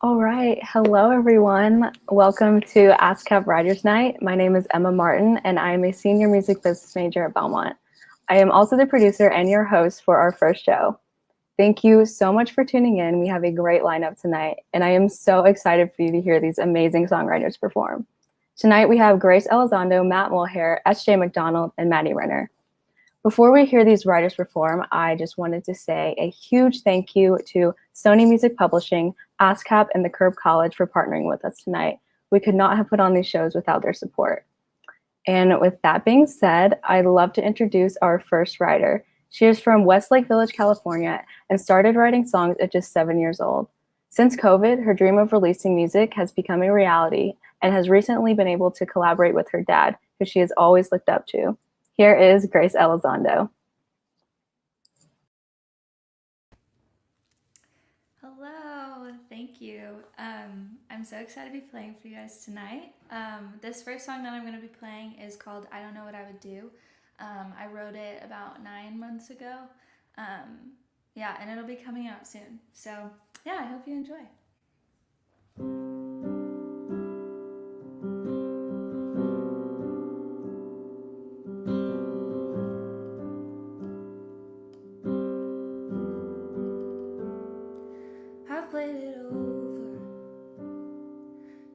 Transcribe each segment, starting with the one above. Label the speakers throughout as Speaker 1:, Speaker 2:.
Speaker 1: All right. Hello, everyone. Welcome to ASCAP Writers Night. My name is Emma Martin, and I am a senior music business major at Belmont. I am also the producer and your host for our first show. Thank you so much for tuning in. We have a great lineup tonight, and I am so excited for you to hear these amazing songwriters perform. Tonight, we have Grace Elizondo, Matt Mulhare, S.J. McDonald, and Madie Renner. Before we hear these writers perform, I just wanted to say a huge thank you to Sony Music Publishing, ASCAP, and the Curb College for partnering with us tonight. We could not have put on these shows without their support. And with that being said, I'd love to introduce our first writer. She is from Westlake Village, California, and started writing songs at just 7 years old. Since COVID, her dream of releasing music has become a reality and has recently been able to collaborate with her dad, who she has always looked up to. Here is Grace Elizondo.
Speaker 2: Hello, thank you. I'm so excited to be playing for you guys tonight. This first song that I'm going to be playing is called I Don't Know What I Would Do. I wrote it about 9 months ago. And it'll be coming out soon. So yeah, I hope you enjoy. I've played it over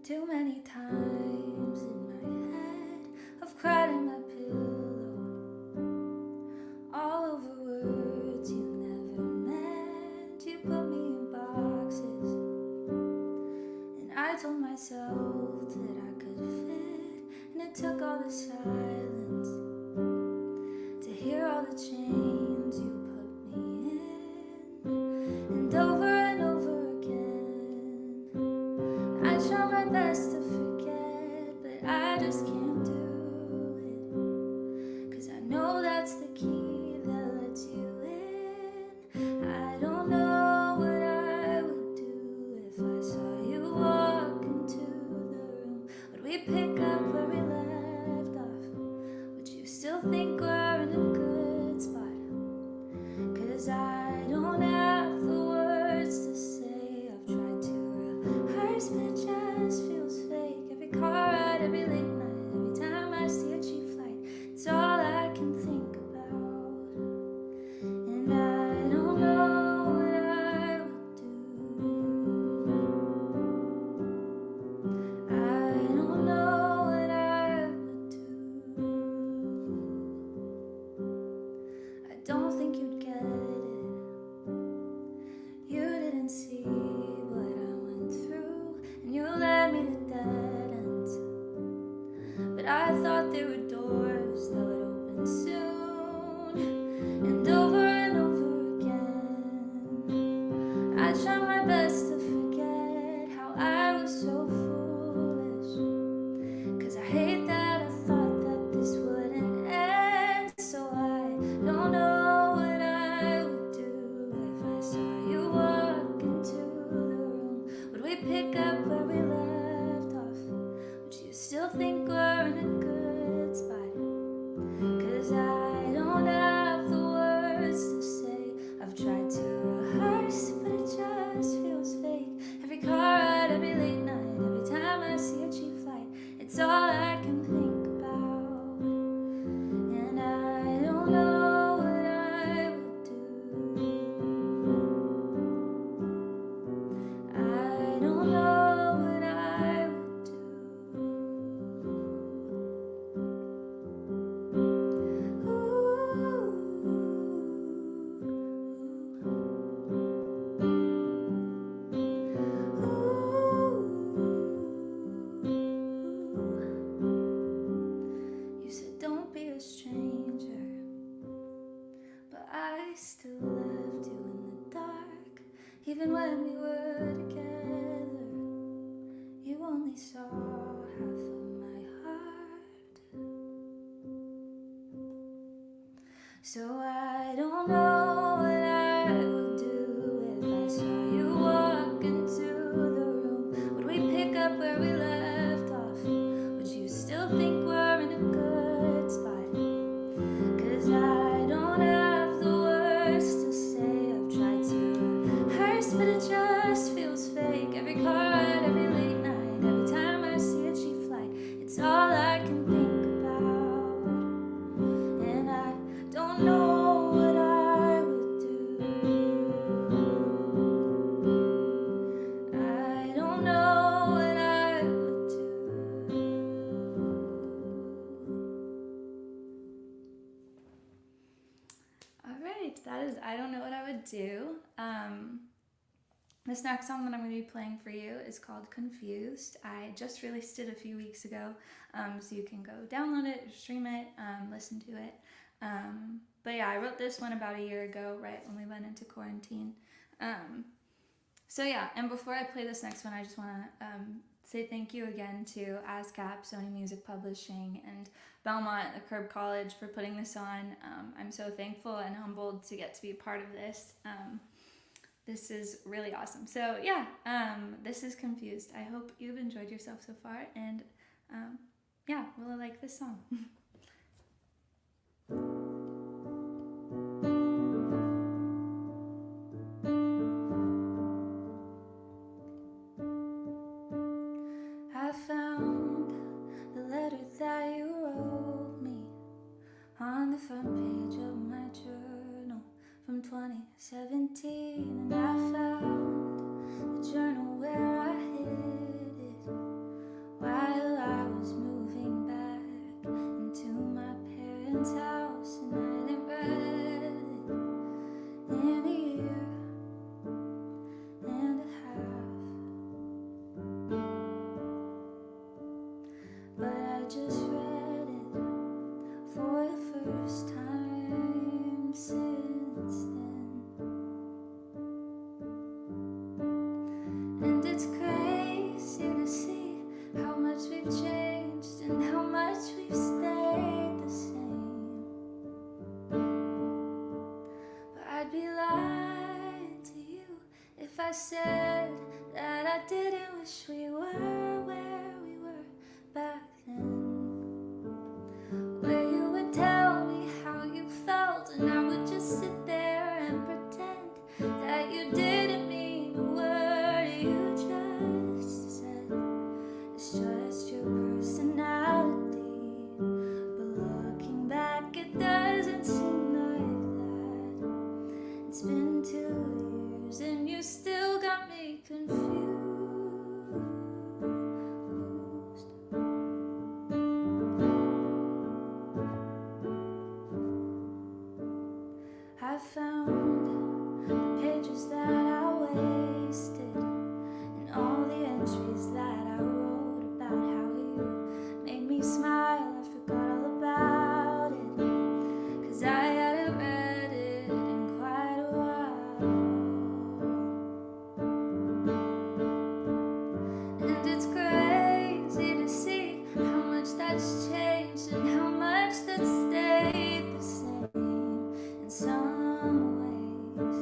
Speaker 2: too many times in my head. I've cried in my pillow, all over words you never meant. You put me in boxes, and I told myself that I could fit. And it took all the silence to hear all the chains you put me in. And over I try my best to forget, but I just can't do it. 'Cause I know that's the key that lets you in. I don't know what I would do if I saw you walk into the room. Would we pick up where we left off? Would you still think we're in a good spot? 'Cause I don't have the words to say. I've tried to rehearse, but it just feels fake. Every car ride, every late night, every time I see a cheap flight, it's all I can think about. And I don't know what I would do. I don't know what I would do. I don't think you'd get it. You didn't see what I went through, and you led me to dead ends. But I thought there were doors that would open soon. And over again, I tried my best to forget how I was so foolish. 'Cause I hate that I thought that this wouldn't end. So I don't know what I would do if I saw you walk into the room. Would we pick up where we left off? Would you still think we're in a good spot? 'Cause I don't have the words to say. I've tried to rehearse, but it just feels fake. Every car ride, every late night, every time I see a cheap flight, it's all I can think about. And I don't know what I would do. I don't know what I would do. You said don't be a stranger, but I still left you in the dark. Even when we were together, you only saw half of my heart. So I don't know what I would do if I saw you walk into the room. Would we pick up where we left off? Would you still think we're in a good spot? 'Cause I don't have the words to say. I've tried to rehearse, but it just feels fake. Every car ado, this next song that I'm going to be playing for you is called Confused. I just released it a few weeks ago, so you can go download it, stream it, listen to it. But yeah, I wrote this one about a year ago, right when we went into quarantine. So yeah, and before I play this next one, I just want to say thank you again to ASCAP, Sony Music Publishing, and Belmont, the Curb College for putting this on. I'm so thankful and humbled to get to be a part of this. This is really awesome. So yeah, this is Confused. I hope you've enjoyed yourself so far, and yeah, we'll like this song. I found the letter that you wrote me on the front page of my journal from 2017, and I found the journal where I hid it while I was moving back into my parents' house, and I hadn't read it in a year and a half. But I just read it for the first time since then. And it's crazy to see how much we've changed and how much we've stayed the same. But I'd be lying to you if I said that I didn't wish we were where we were back then, where you would tell me how you felt and I would just sit there and pretend that you didn't mean a word you just said. It's just your personality, but looking back it doesn't seem like that. It's been 2 years and you still got me confused. I found the pages that I wasted and all the entries that I wrote about how you made me smile. I forgot all about it, 'cause I hadn't read it in quite a while. And it's crazy to see how much that's changed and how much that's stayed the same in some ways.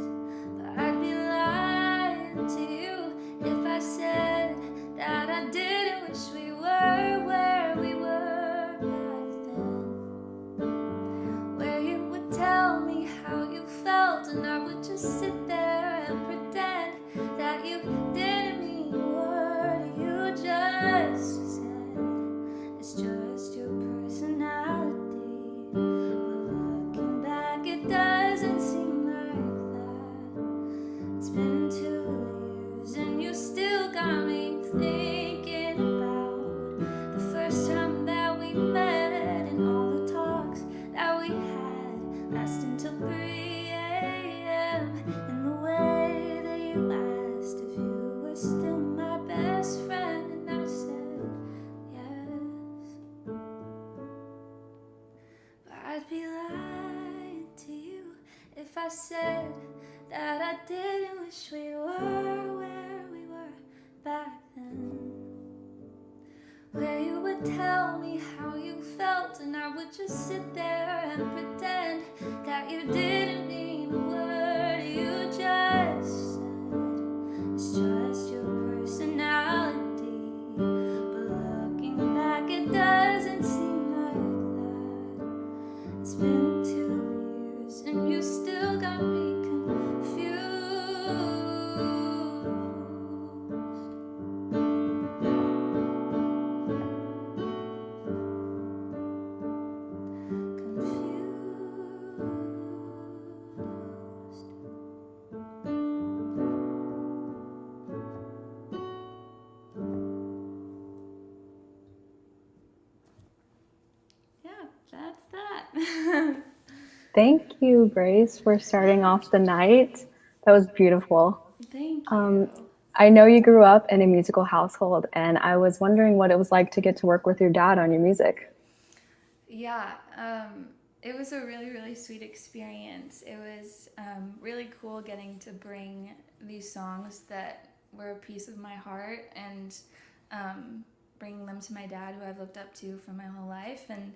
Speaker 2: But I'd be lying to you if I said that I didn't wish we were where we were back then, where you would tell me how you felt and I would just sit there and pretend that you didn't mean a word you just said. It's just your personality, but looking back it doesn't seem like that. It's been 2 years and you still got me thinking about the first time that we met and all the talks that we had last until 3 a.m. and the way that you asked if you were still my best friend, and I said yes. But I'd be lying to you if I said that I didn't wish we were where we were back then, where you would tell me how you felt and I would just sit there and pretend that you didn't mean a word you just said. It's just your personality, but looking back it doesn't seem like that. It's been 2 years and you still got me confused. Yeah, that's that.
Speaker 1: Thank you, Grace, for starting off the night. That was beautiful.
Speaker 2: Thank you.
Speaker 1: I know you grew up in a musical household, and I was wondering what it was like to get to work with your dad on your music.
Speaker 2: Yeah, it was a really, really sweet experience. It was really cool getting to bring these songs that were a piece of my heart and bringing them to my dad, who I've looked up to for my whole life, and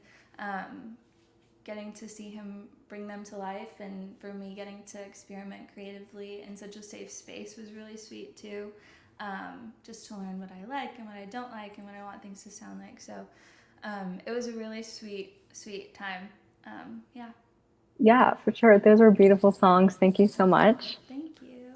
Speaker 2: getting to see him bring them to life, and for me getting to experiment creatively in such a safe space was really sweet too. Just to learn what I like and what I don't like and what I want things to sound like. So it was a really sweet time. Yeah.
Speaker 1: Yeah, for sure. Those were beautiful songs. Thank you so much.
Speaker 2: Thank you.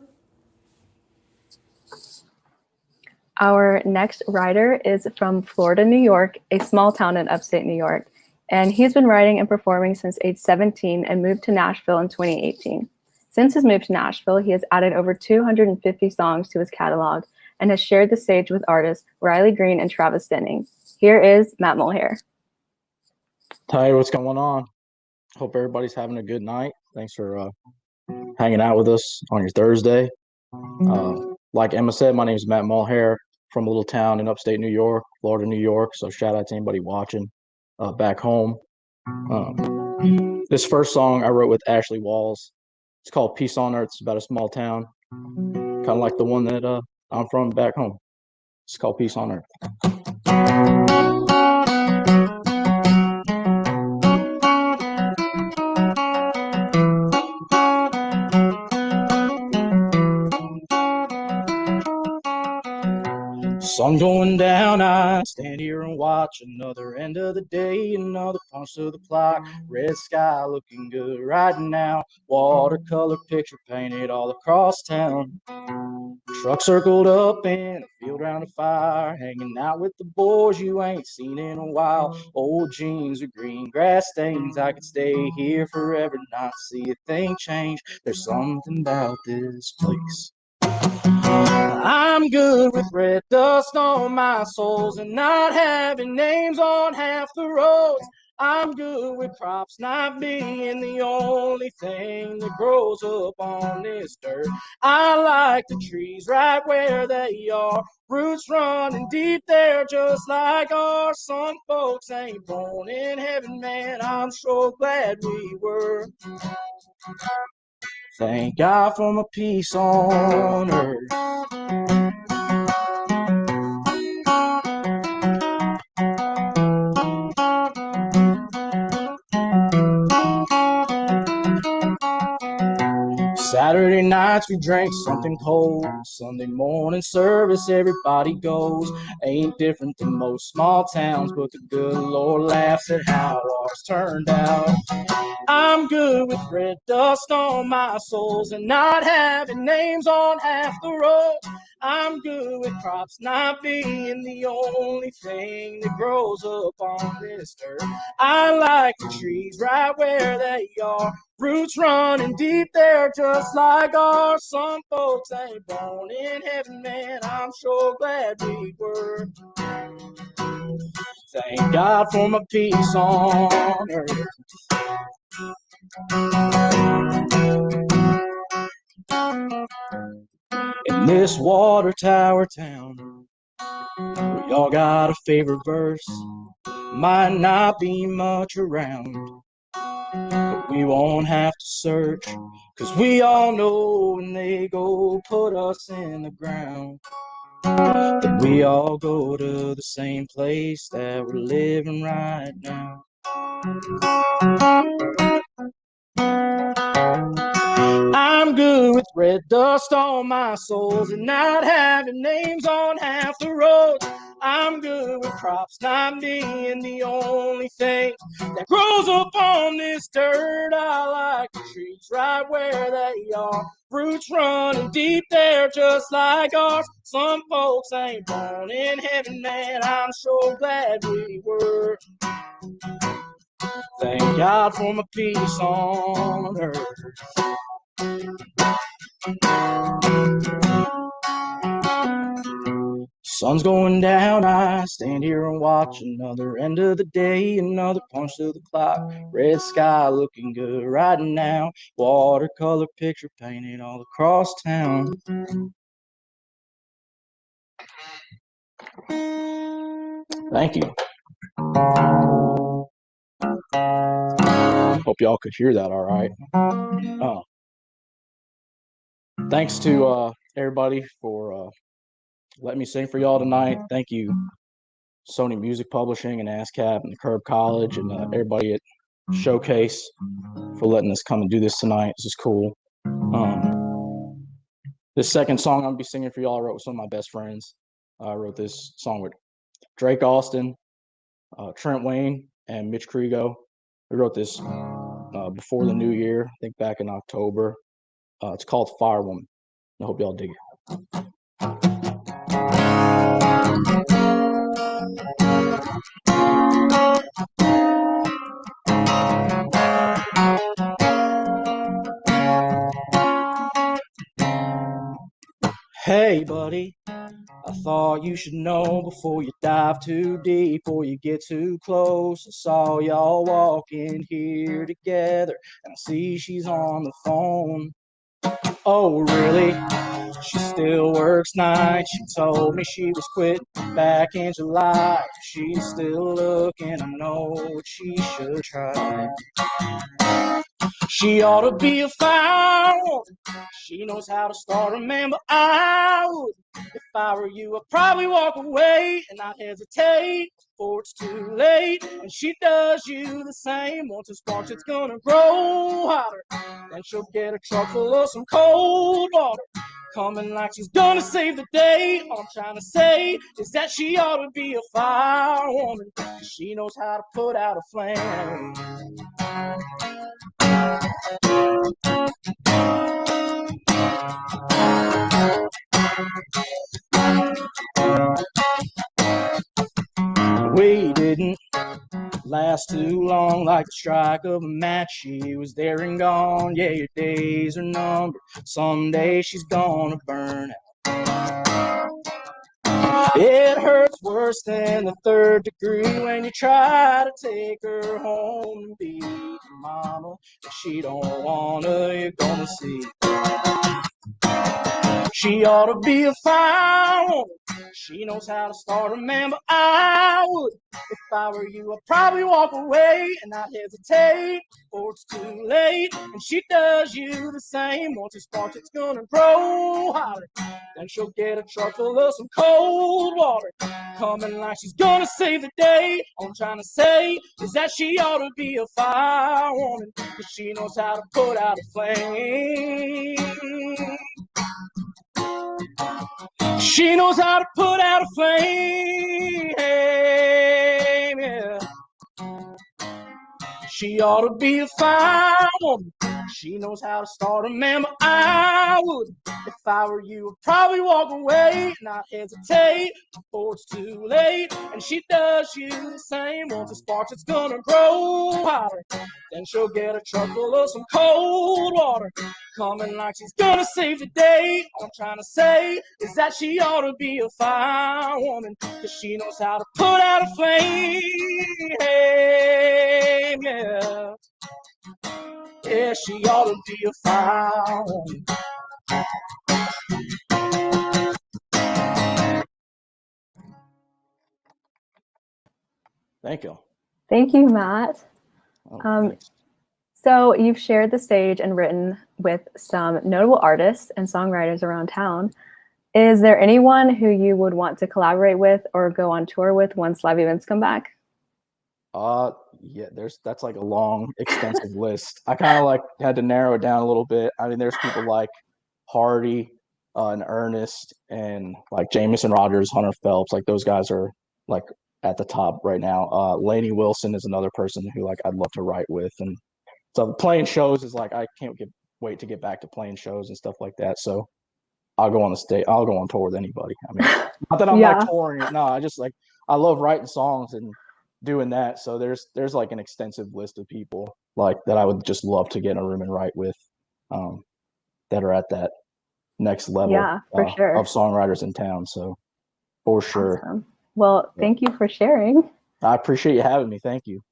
Speaker 1: Our next writer is from Florida, New York, a small town in upstate New York. And he's been writing and performing since age 17 and moved to Nashville in 2018. Since his move to Nashville, he has added over 250 songs to his catalog and has shared the stage with artists Riley Green and Travis Denning. Here is Matt Mulhare.
Speaker 3: Hey, what's going on? Hope everybody's having a good night. Thanks for hanging out with us on your Thursday. Like Emma said, my name is Matt Mulhare from a little town in upstate New York, Florida, New York. So shout out to anybody watching back home. This first song I wrote with Ashley Walls. It's called Peace on Earth. It's about a small town, kind of like the one that I'm from back home. It's called Peace on Earth. Sun going down, I stand here and watch another end of the day, another punch to the clock. Red sky looking good right now. Watercolor picture painted all across town. Truck circled up in a field round a fire, hanging out with the boys you ain't seen in a while. Old jeans with green grass stains. I could stay here forever, not see a thing change. There's something about this place. I'm good with red dust on my soles and not having names on half the roads. I'm good with crops not being the only thing that grows up on this dirt. I like the trees right where they are, roots running deep there just like ours. Some folks ain't born in heaven, man, I'm so glad we were. Thank God for my peace on earth. Saturday nights we drank something cold. Sunday morning service everybody goes. Ain't different than most small towns, but the good Lord laughs at how ours turned out. I'm good with red dust on my soles and not having names on half the road. I'm good with crops not being the only thing that grows up on this earth. I like the trees right where they are, roots running deep there just like ours. Some folks ain't born in heaven, man, I'm so glad we were. Thank God for my peace on earth. In this water tower town, we all got a favorite verse. Might not be much around, but we won't have to search, 'cause we all know when they go put us in the ground, that we all go to the same place that we're living right now. I'm good with red dust on my soles and not having names on half the roads. I'm good with crops not being the only thing that grows up on this dirt. I like the trees right where they are, roots running deep there just like ours. Some folks ain't born in heaven, man, I'm so glad we were. Thank God for my peace on earth. Sun's going down, I stand here and watch another end of the day, another punch to the clock. Red sky looking good right now. Watercolor picture painted all across town. Thank you. Hope y'all could hear that all right. Thanks to everybody for letting me sing for y'all tonight. Thank you, Sony Music Publishing and ASCAP and the Curb College and everybody at Showcase for letting us come and do this tonight. This is cool. This second song I'm gonna be singing for y'all I wrote with some of my best friends. I wrote this song with Drake Austin, Trent Wayne, and Mitch Kriego. We wrote this before the new year, I think back in October. It's called Firewoman. I hope y'all dig it. Hey, buddy, I thought you should know before you dive too deep or you get too close. I saw y'all walking here together, and I see she's on the phone. Oh, really? She still works nights. She told me she was quitting back in July. She's still looking, I know what she should try. She ought to be a firewoman. She knows how to start a man, but I would. If I were you, I'd probably walk away and not hesitate before it's too late. And she does you the same. Once it sparks, it's gonna grow hotter. Then she'll get a truck full of some cold water, coming like she's gonna save the day. All I'm trying to say is that she ought to be a firewoman. She knows how to put out a flame. We didn't last too long, like the strike of a match. She was there and gone. Yeah, your days are numbered. Someday she's gonna burn out. It hurts worse than the third degree when you try to take her home and be her mama. If she don't wanna, you're gonna see. She ought to be a firewoman. She knows how to start a man, but I would. If I were you, I'd probably walk away and not hesitate before it's too late. And she does you the same. Once it sparks, it's gonna grow hotter. Then she'll get a truck full of some cold water, coming like she's gonna save the day. All I'm trying to say is that she ought to be a firewoman, because she knows how to put out a flame. She knows how to put out a flame, yeah. She ought to be a firewoman. She knows how to start a man, but I would. If I were you, I'd probably walk away, not hesitate before it's too late. And she does you the same. Once it sparks, it's gonna grow hotter. Then she'll get a truck full of some cold water, coming like she's gonna save the day. All I'm trying to say is that she ought to be a firewoman, because she knows how to put out a flame, yeah. Yeah, she ought to be a firewoman. Thank you.
Speaker 1: Thank you, Matt.
Speaker 3: Thanks.
Speaker 1: So you've shared the stage and written with some notable artists and songwriters around town. Is there anyone who you would want to collaborate with or go on tour with once live events come back?
Speaker 3: Yeah, that's like a long, extensive list. I kind of like had to narrow it down a little bit. I mean, there's people like Hardy and Ernest and like Jamison Rogers, Hunter Phelps. Like those guys are like at the top right now. Lainey Wilson is another person who like I'd love to write with, and so playing shows is like I can't wait to get back to playing shows and stuff like that. So I'll go on the stage. I'll go on tour with anybody. I mean, not that I'm like touring. No, I just like I love writing songs and doing that. So there's like an extensive list of people like that I would just love to get in a room and write with, that are at that next level
Speaker 1: Yeah, for sure.
Speaker 3: of songwriters in town. So For sure.
Speaker 1: Awesome. Well, thank you for sharing.
Speaker 3: I appreciate you having me. Thank you.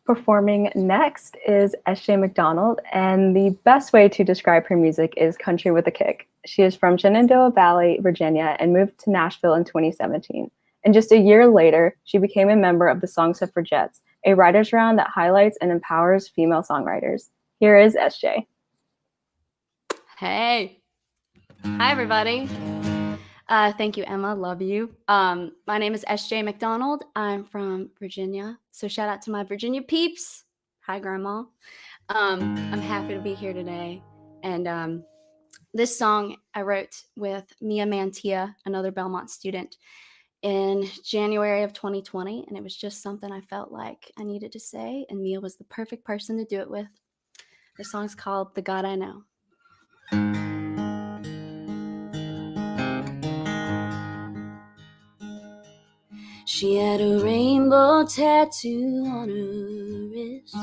Speaker 1: Performing next is SJ McDonald, and the best way to describe her music is country with a kick. She is from Shenandoah Valley, Virginia, and moved to Nashville in 2017. And just a year later, she became a member of the Song Suffragettes, a writers' round that highlights and empowers female songwriters. Here is SJ.
Speaker 4: Hey. Hi, everybody. Thank you, Emma. Love you. My name is SJ McDonald. I'm from Virginia. So shout out to my Virginia peeps. Hi, Grandma. I'm happy to be here today. And this song I wrote with Mia Mantia, another Belmont student, in January of 2020. And it was just something I felt like I needed to say. And Mia was the perfect person to do it with. The song's called The God I Know. She had a rainbow tattoo on her wrist.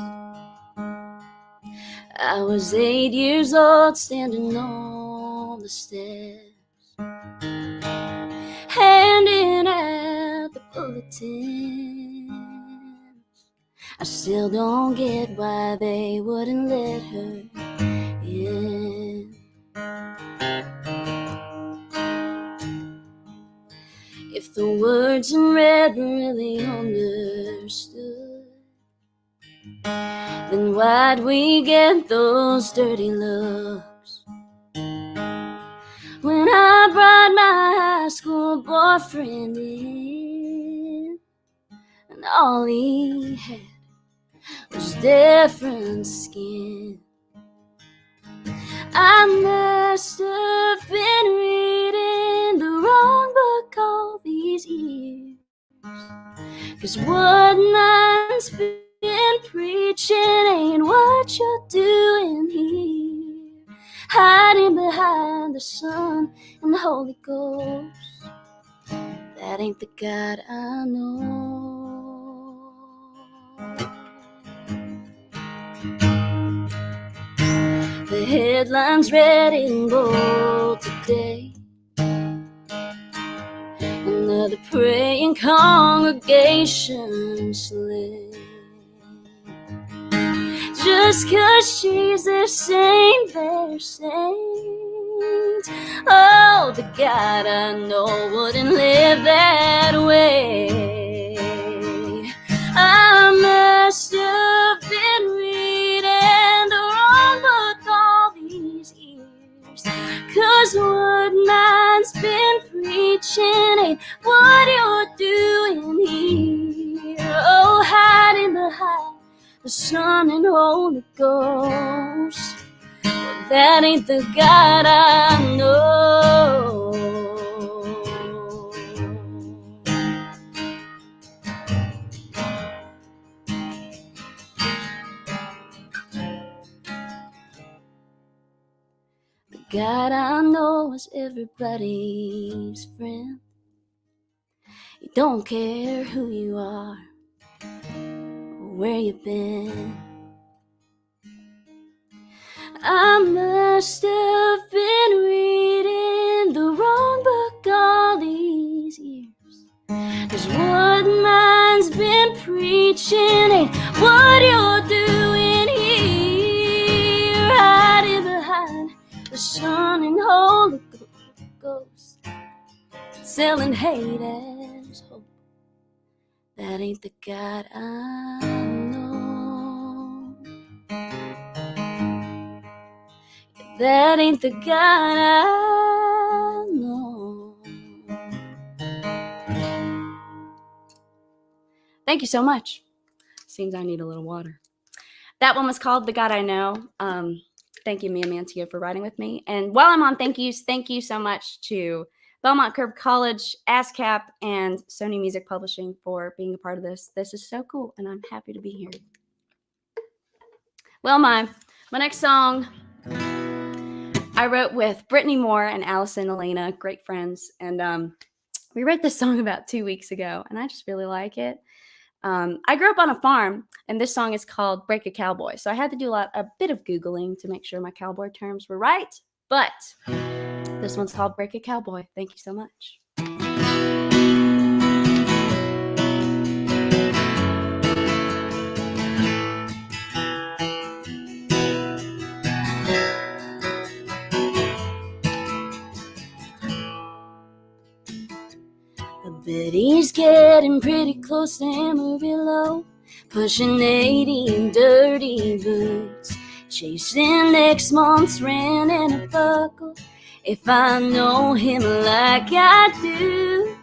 Speaker 4: I was 8 years old, standing on the steps, handing out the bulletins. I still don't get why they wouldn't let her in. If the words in red really understood, then why'd we get those dirty looks? When I brought my high school boyfriend in, and all he had was different skin. I must have been reading the wrong book all these years, 'cause what man's been preaching ain't what you're doing here, hiding behind the sun and the Holy Ghost. That ain't the God I know. The headlines read in bold today. Another praying congregation slain. Just 'cause she's their saint, they're saints. Oh, the God I know wouldn't live that way. I must have been reading the wrong book all these years, 'cause what man's been preaching ain't what you're doing here. Oh, hiding behind the Son and Holy Ghost. Well, that ain't the God I know. The God I know is everybody's friend. He don't care who you are or where you've been. I must have been reading the wrong book all these years, 'cause what man's been preaching ain't what you're doing here, hiding behind the Son and Holy Ghost, selling hate as hope. That ain't the God I know. That ain't the God I know. Thank you so much. Seems I need a little water. That one was called The God I Know. Thank you, Mia Mantia, for writing with me. And while I'm on thank you so much to Belmont Curve College, ASCAP, and Sony Music Publishing for being a part of this. This is so cool, and I'm happy to be here. Well, my next song I wrote with Brittany Moore and Allison Elena, great friends. And we wrote this song about 2 weeks ago, and I just really like it. I grew up on a farm, and this song is called Break a Cowboy. So I had to do a bit of Googling to make sure my cowboy terms were right. But This one's called Break a Cowboy. Thank you so much. But he's getting pretty close to Amarillo, pushing 80 in dirty boots, chasing next month's rent and a buckle. If I know him like I do,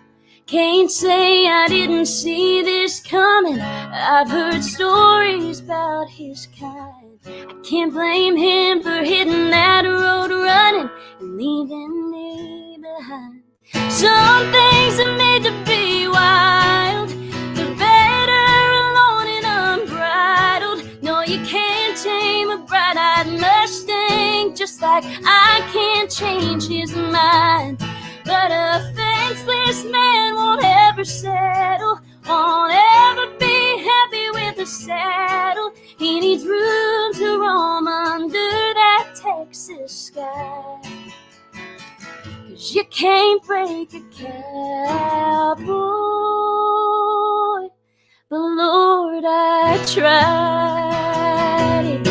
Speaker 4: can't say I didn't see this coming. I've heard stories about his kind. I can't blame him for hitting that road running and leaving me behind. Some things are made to be wild. They're better alone and unbridled. No, you can't tame a bright-eyed Mustang, just like I can't change his mind. But a fenceless man won't ever settle, won't ever be happy with a saddle. He needs room to roam under that Texas sky. 'Cause you can't break a cowboy, but Lord, I tried it.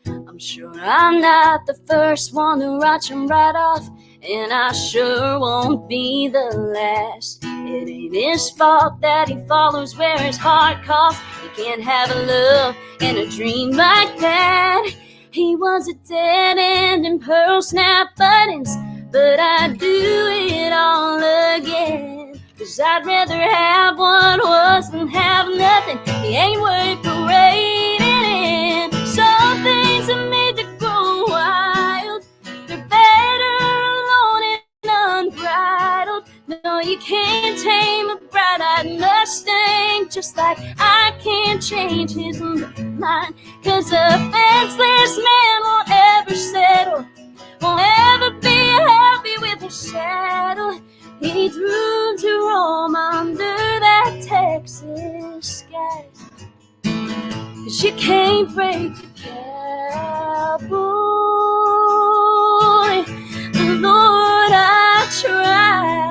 Speaker 4: I'm sure I'm not the first one to watch him right off, and I sure won't be the last. It ain't his fault that he follows where his heart calls. You can't have a love and a dream like that. He was a dead end and pearl snap buttons, but I'd do it all again. 'Cause I'd rather have what was than have nothing. He ain't worth parading in. Some things are made to grow wild. They're better alone and unbridled. No, you can't tame a bright-eyed Mustang, just like I can't change his mind. 'Cause a fenceless man won't ever settle, won't ever be happy with a saddle. He needs room to roam under that Texas sky. 'Cause you can't break a cowboy, but Lord, I tried.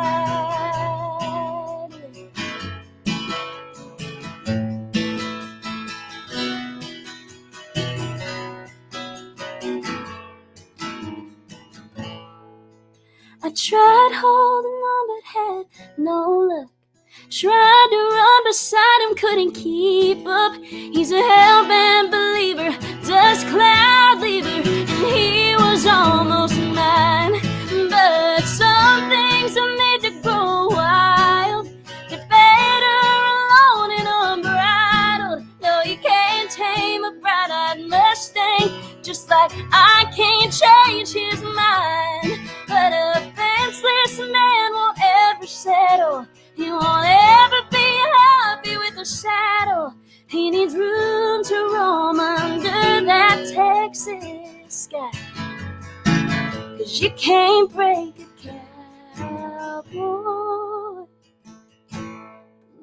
Speaker 4: I tried holding on but had no luck. Tried to run beside him, couldn't keep up. He's a hell-bent believer, dust cloud leaver, and he was almost mine. But some things are made to grow wild. They're better alone and unbridled. No, you can't tame a bright-eyed Mustang, just like I can't change his mind. But a fenceless man won't ever settle. He won't ever be happy with a saddle. He needs room to roam under that Texas sky. 'Cause you can't break a cowboy.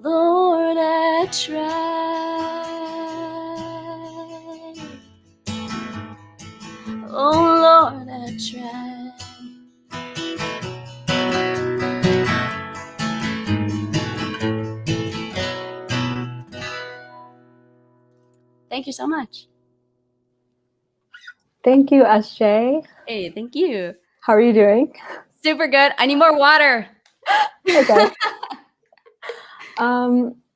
Speaker 4: Lord, I tried. Oh, Lord, I tried. Thank you so much.
Speaker 1: Thank you, SJ.
Speaker 4: Hey, thank you.
Speaker 1: How are you doing?
Speaker 4: Super good. I need more water.
Speaker 1: Okay.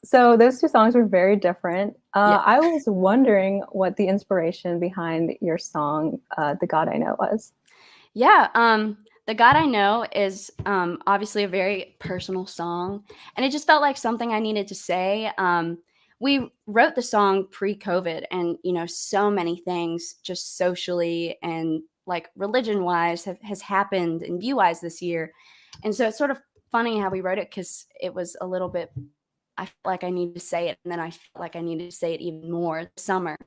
Speaker 1: So those two songs were very different.
Speaker 4: Yeah.
Speaker 1: I was wondering what the inspiration behind your song, The God I Know, was.
Speaker 4: Yeah, The God I Know is obviously a very personal song, and it just felt like something I needed to say. We wrote the song pre-COVID, and so many things just socially and like religion-wise has happened and view-wise this year, and so it's sort of funny how we wrote it because it was a little bit. I felt like I needed to say it, and then I felt like I needed to say it even more this summer.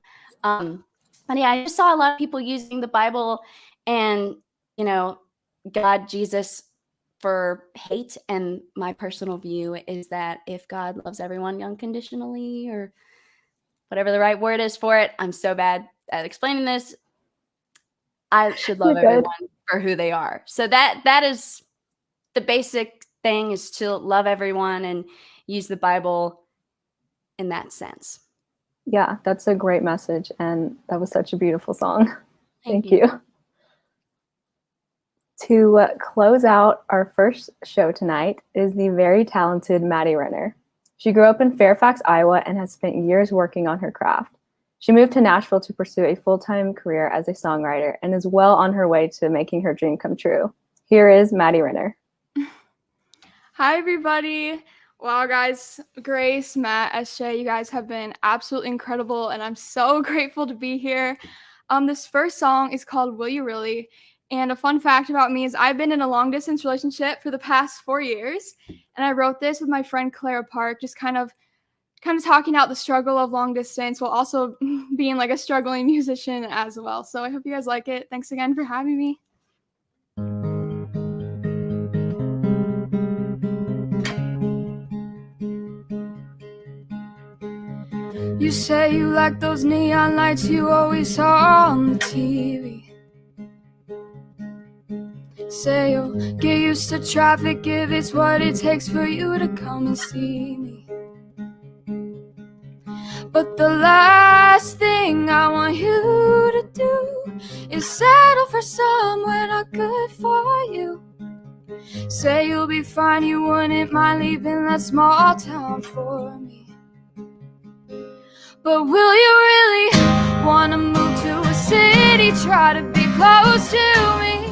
Speaker 4: But yeah, I just saw a lot of people using the Bible and God, Jesus for hate, and my personal view is that if God loves everyone unconditionally, or whatever the right word is for it, I'm so bad at explaining this. I should love
Speaker 1: You're good.
Speaker 4: everyone for who they are. So that is the basic thing, is to love everyone and use the Bible in that sense.
Speaker 1: Yeah, that's a great message, and that was such a beautiful song. Thank you. To close out our first show tonight is the very talented Madie Renner. She grew up in Fairfax, Iowa, and has spent years working on her craft. She moved to Nashville to pursue a full-time career as a songwriter and is well on her way to making her dream come true. Here is Madie Renner.
Speaker 5: Hi, everybody. Wow, guys, Grace, Matt, SJ, you guys have been absolutely incredible, and I'm so grateful to be here. This first song is called Will You Really? And a fun fact about me is I've been in a long-distance relationship for the past 4 years, and I wrote this with my friend Clara Park, just kind of talking out the struggle of long distance while also being like a struggling musician as well. So I hope you guys like it. Thanks again for having me. You say you like those neon lights you always saw on the TV. Say you'll get used to traffic if it's what it takes for you to come and see me. But the last thing I want you to do is settle for somewhere not good for you. Say you'll be fine, you wouldn't mind leaving that small town for me. But will you really want to move to a city, try to be close to me?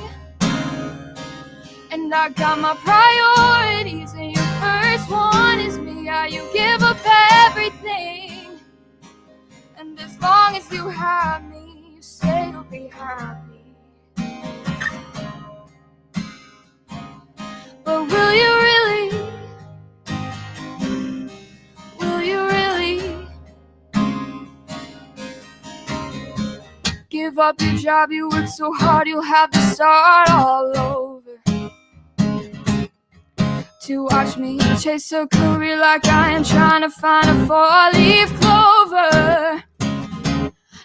Speaker 5: And I got my priorities, and your first one is me. Yeah, you give up everything, and as long as you have me, you say you'll be happy. But will you really? Will you really? Give up your job, you work so hard, you'll have to start all over. To watch me chase a career like I am trying to find a four-leaf clover.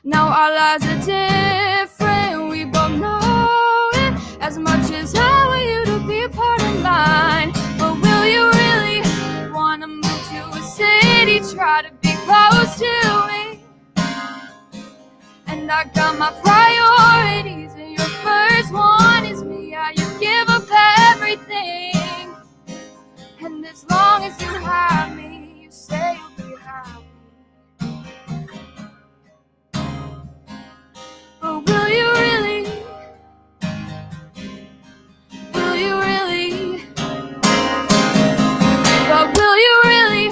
Speaker 5: Now our lives are different, we both know it. As much as I want you to be a part of mine. But will you really want to move to a city, try to be close to me? And I got my priorities, and your first one is me. Yeah, you give up everything, and as long as you have me, you say you'll be happy. But will you really? Will you really? But will you really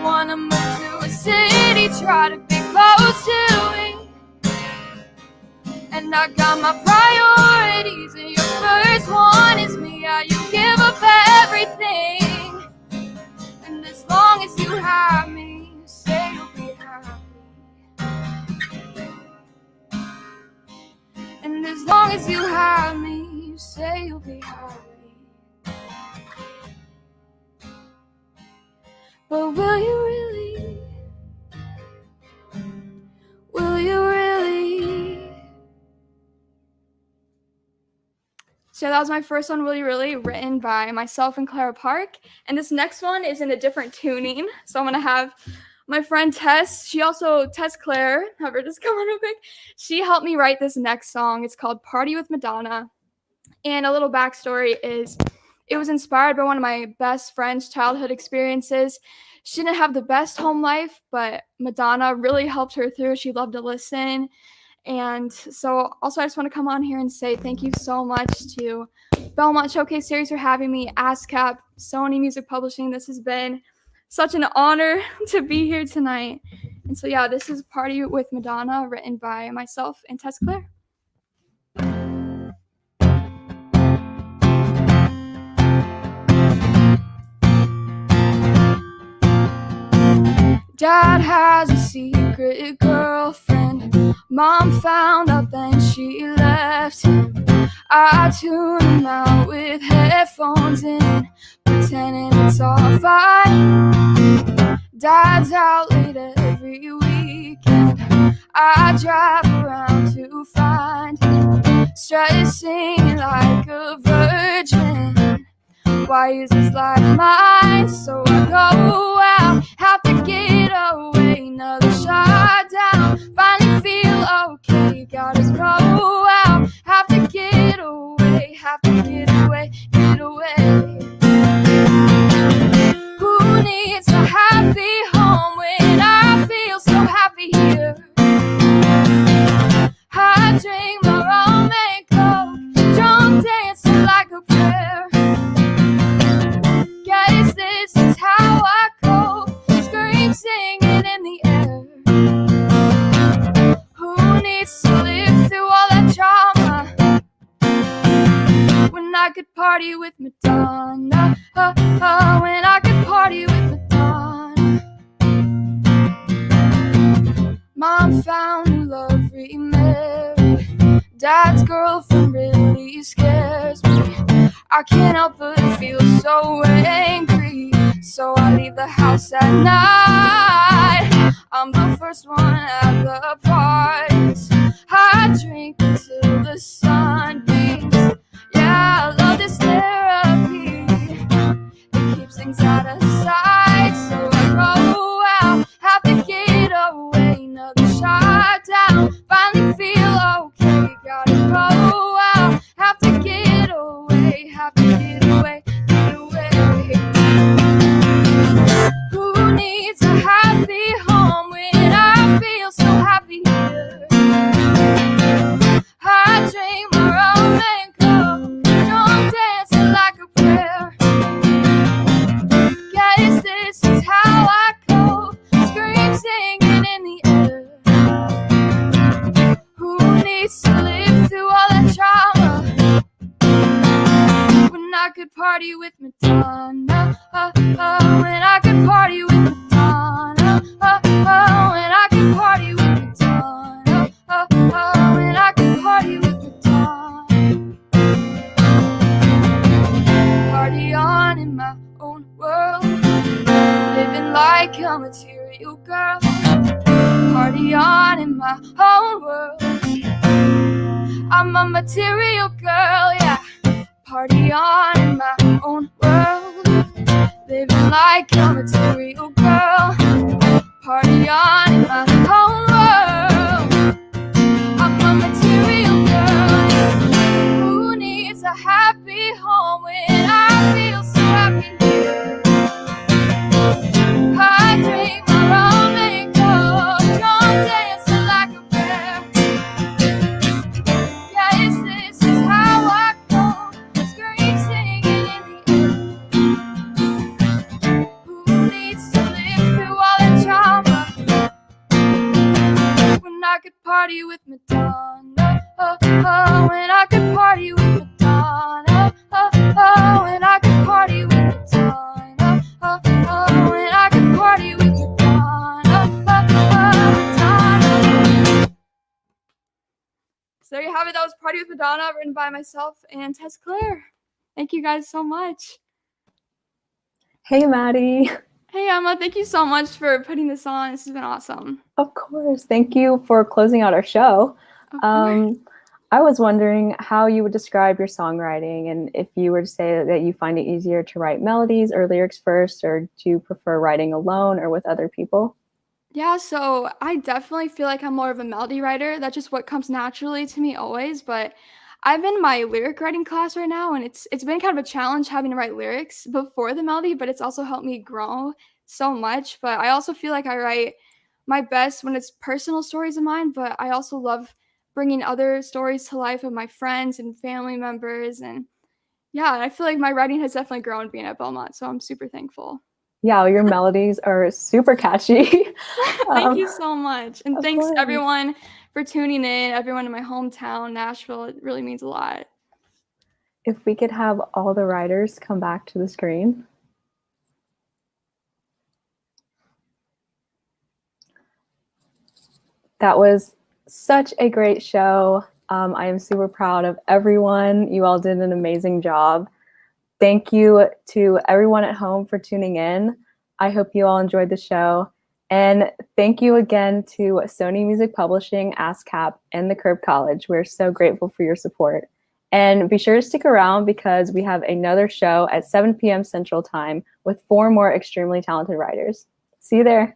Speaker 5: want to move to a city, try to be close to me? And I got my priorities, and your first one is me. Yeah, you give up everything, and as long as you have me, you say you'll be happy. And as long as you have me, you say you'll be happy. But will you really? Will you really? So that was my first one, Will You Really, written by myself and Clara Park. And this next one is in a different tuning. So I'm going to have my friend Tess, Tess Claire, have her just come on real quick. She helped me write this next song. It's called Party with Madonna. And a little backstory is it was inspired by one of my best friend's childhood experiences. She didn't have the best home life, but Madonna really helped her through. She loved to listen. And so also I just want to come on here and say thank you so much to Belmont Showcase Series for having me, ASCAP, Sony Music Publishing. This has been such an honor to be here tonight. And so yeah, this is Party with Madonna, written by myself and Tess Claire. Dad has a secret girlfriend. Mom found out, then she left him. I tune him out with headphones in, pretending it's all fine. Dad's out late every weekend. I drive around to find you, stressing like a virgin. Why is this life mine? So I go out, have to get away, another shot down, finally feel okay, gotta go out, have to get away, have to get away, get away. Who needs a happy home when I feel so happy here? I drink my rum and coke, drunk dancing like a prayer. Guess this is how I cope, scream singing in the air. Who needs to live through all that drama when I could party with Madonna? When I could party with Madonna. Mom found new love, remarried. Dad's girlfriend really scares me. I can't help but feel so angry, so I leave the house at night. I'm the first one at the parties. I drink until the sun beams. Yeah, I love this therapy. It keeps things out of sight, so I go out, have to get away, another shot down, finally feel okay, gotta go out, have to get away, have to get away, get away. Who needs a happy home when I feel so happy here? I drink my rum and coke, drunk dancing like a prayer. Guess this is how I cope, scream singing in the air. Who needs to live through all that trauma when I could party with Madonna? When I could party with Madonna. When I could party with Madonna. When I could party with Madonna. Party on in my own world, living like a material girl. Party on in my own world, I'm a material girl, yeah. Party on in my own world, living like a material girl. Party on in my own world, I'm a material girl, yeah. Who needs a happy home when I feel so happy here? I drink my rum and coke, drunk dancing like a prayer. Guess this is how I cope, scream singing in the air. Who needs to live through all that trauma when I could party with Madonna? When I could party with Madonna. When I could party with Madonna. When I could party with Madonna. Madonna. So there you have it. That was Party with Madonna, written by myself and Tess Claire. Thank you guys so much.
Speaker 1: Hey, Maddie.
Speaker 5: Hey, Emma. Thank you so much for putting this on. This has been awesome.
Speaker 1: Of course. Thank you for closing out our show.
Speaker 5: Of course.
Speaker 1: I was wondering how you would describe your songwriting, and if you were to say that you find it easier to write melodies or lyrics first, or do you prefer writing alone or with other people?
Speaker 5: Yeah, so I definitely feel like I'm more of a melody writer. That's just what comes naturally to me always. But I'm in my lyric writing class right now, and it's been kind of a challenge having to write lyrics before the melody, but it's also helped me grow so much. But I also feel like I write my best when it's personal stories of mine, but I also love bringing other stories to life of my friends and family members. And yeah, I feel like my writing has definitely grown being at Belmont, so I'm super thankful.
Speaker 1: Yeah, your melodies are super catchy.
Speaker 5: Thank you so much. And
Speaker 1: of
Speaker 5: thanks
Speaker 1: course.
Speaker 5: everyone for tuning in, everyone in my hometown, Nashville. It really means a lot.
Speaker 1: If we could have all the writers come back to the screen. That was such a great show. I am super proud of everyone. You all did an amazing job. Thank you to everyone at home for tuning in. I hope you all enjoyed the show. And thank you again to Sony Music Publishing, ASCAP, and the Curb College. We're so grateful for your support. And be sure to stick around because we have another show at 7 p.m. Central Time with 4 more extremely talented writers. See you there.